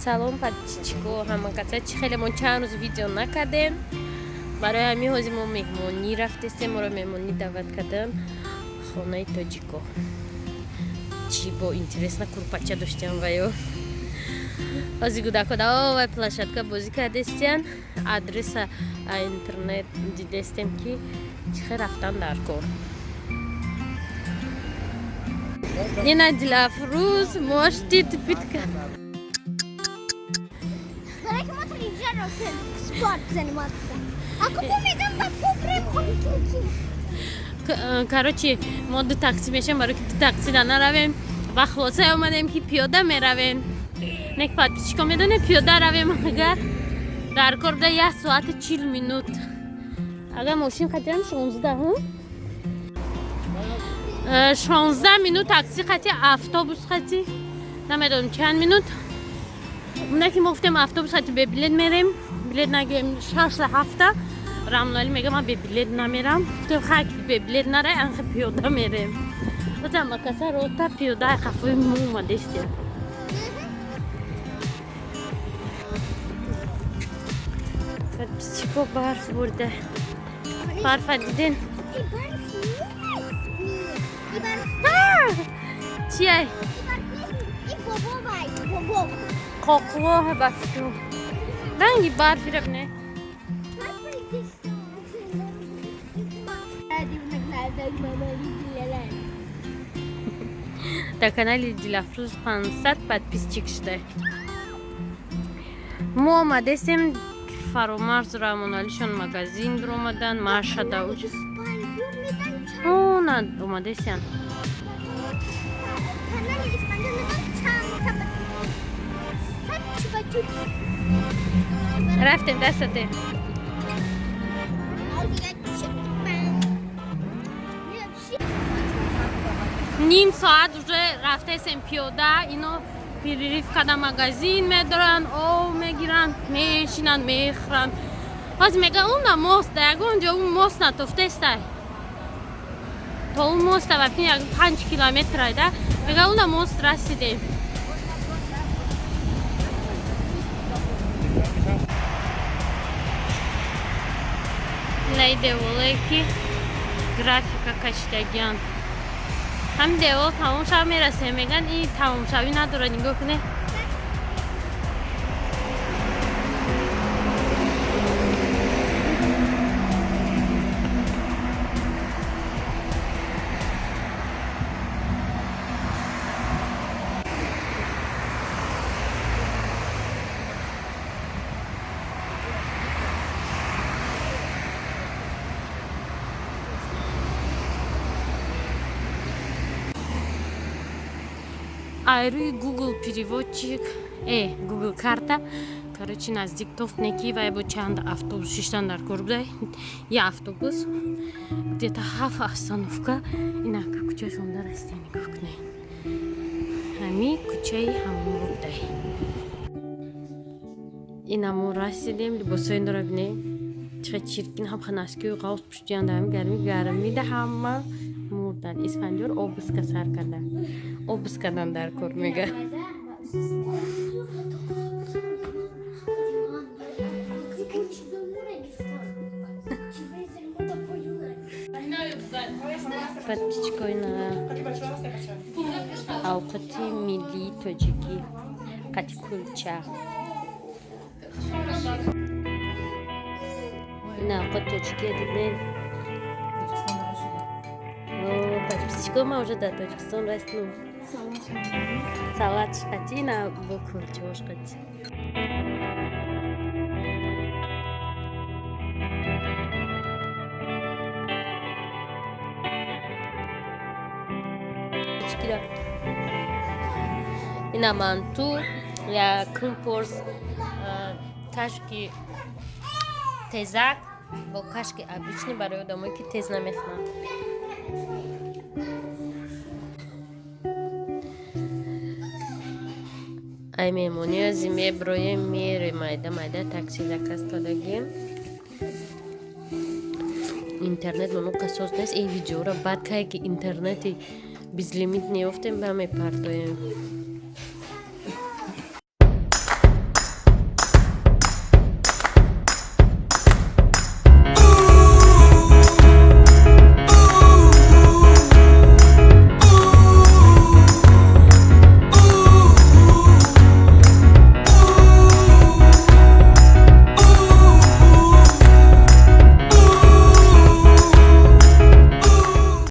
سلام پدیچیکو همه کسایی چی خیلی من چند روز ویدیو نکردیم برای همین حوزی ما مهمونی رفتیم ما رو مهمونی دعوت کردن خانه تاجیکو چی با اینترس نکروپاچه داشتیم و یو حوزی گوداکودا و پلاشتکا بازی کردستیم آدرس اینترنت دیدستیم که چی رفتن در کار این دیلافروز ماشتی تپیتکا Короче, ما دو تاکسی میشیم برای که دو تاکسی نرویم و خلاصه اومدیم که پیاده میرویم نک پادیچیکو میدونه پیاده رویم اگر در کار ده 1 ساعت 40 منوت اگر ماشین خاطرم 16 منوت تاکسی خاطی افطوبوس خاطی نمیدونم چند منوت اونه که گفتم افطوبوس خاطی به بلیت میریم بلیت نگیم 6 هفته رامنالی میگه من به بلیت نمیرم تو خاکی به بلیت نره انخ پیاده میریم بازم مکاسه رو تا پیاده خفوی مو اومدستیم پدیچیکو برف برده برف دیدین چیه؟ کوکوه برفو رنگی برفی رو بینه در کانال دیلافروز 500 подписчик شده ما آمدستیم فرامرز رامونالیشون مگازین در اومدن مرشده اوج نه اومدستیم رفتیم دستته نیم ساعت уже رفتیم پیاده اینو پیریف کردن مگازین میدارن او میگیرن میشینن میخرن باز میگه اون ماست دیگه اونجا اون ماست نتفته است تا اون ماست وقتی 5 کیلومتر ده میگه اون ماست رسیدیم لیده ولی که گرافیکا کشتگیان هم دیوال تمام شب میرسه میگن این تمام شبی نداره نگاه کنه روی گوگل переводчик گوگل карта короче نزدیک توفت نکی و با چند автобус شیشتن در کار بوده یه автобус где-то 7 остановка اینا که کوچه شونده رسته نگاه کنه همین کوچه همون بوده اینا ما رسیدیم لباسای این داره بینه چقدر چیرکین هم خناسکی و غوث پشتیان دارم گرمی ده همه مردن اسفنجور آبسکا سر کردن آبسکا در کار میگه پدیچیکو اینا اوقاتی ملی تاجیکی قطی کلچه اینا اوقات تاجیکی دیدن پدیچیکو ما уже до Таджикистан رسیدیم салат قطی نه با کلچه واش قطی اینا منتو یا کمپورس کاشکی تزک با کاشکی обычный برای آدمایی که تز نمیخوان ای مهمونی از این برای میره مایده تاکسی заказ دادگیم اینترنت منو قصص نیست این ویدیو را بعد که اینترنتی без лимит не офтем ба мепардоем